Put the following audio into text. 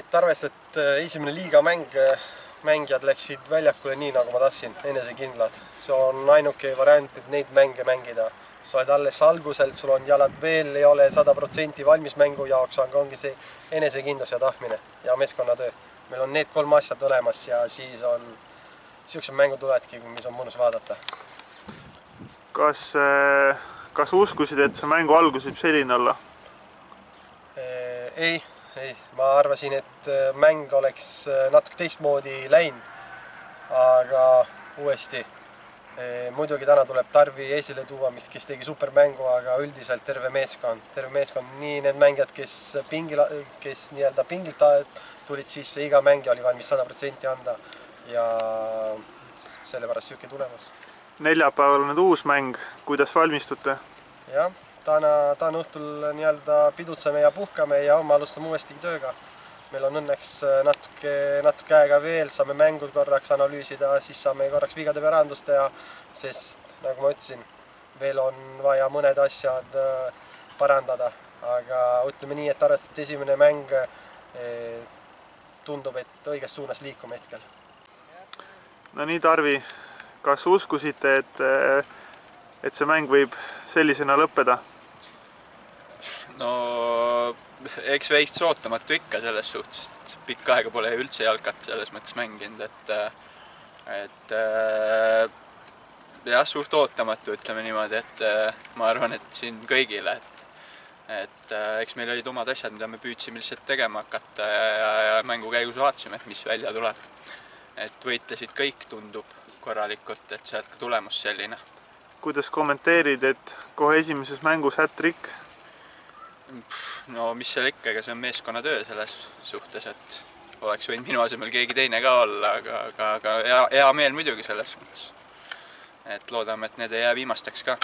et arvestades, et esimene liiga mängijad läksid väljakule nii, nagu ma tahtsin, enesekindlad. See on ainuke variant, et neid mänge mängida. Sa oled alles algusel, sul on jalad veel, ei ole 100% valmis mängu jaoks, aga ongi see enesekindlus ja tahtmine ja meeskonnatöö. Meil on need 3 asjad olemas ja siis on siuksed mängud tulevadki, mis on mõnus vaadata. Kas uskusid, et see mängu algus võib selline olla? Ei. Ma arvasin, et mäng oleks natuke teistmoodi läinud, aga uuesti. Muidugi täna tuleb Tarvi esile tuua, kes tegi supermängu, aga üldiselt terve meeskond, nii need mängijad, kes pingilt tulid sisse, iga mängija oli valmis 100% anda ja sellepärast siuke tulemus. Neljapäeval on nüüd uus mäng, kuidas valmistute? Jah, täna õhtul pidutseme ja puhkame ja homme alustame uuesti tööga. Meil on õnneks natuke aega veel, saame mängud korraks analüüsida, siis saame korraks vigade parandust teha, sest nagu ma ütlesin, veel on vaja mõned asjad parandada, aga ütleme nii, et arvestades esimene mäng tundub, et õiges suunas liikume hetkel. No nii, Tarvi, kas uskusite, et see mäng võib sellisena lõppeda? No eks veits ootamatu ikka selles suhtes, et pikka aega pole üldse jalkat selles mõttes mänginud, et jah, suht ootamatu, ütleme niimoodi, et ma arvan, et siin kõigile, et eks meil olid omad asjad, mida me püüdsime lihtsalt tegema hakata ja mängu käigus vaatasime, et mis välja tuleb. Et võitlesid kõik, tundub korralikult, et sealt ka tulemus selline. Kuidas kommenteerid, et kohe esimeses mängus hat-trick? No mis seal ikka, ega see on meeskonnatöö selles suhtes, et oleks võinud minu asemel keegi teine ka olla, aga hea meel muidugi selles mõttes. Et loodame, et need ei jää viimasteks ka.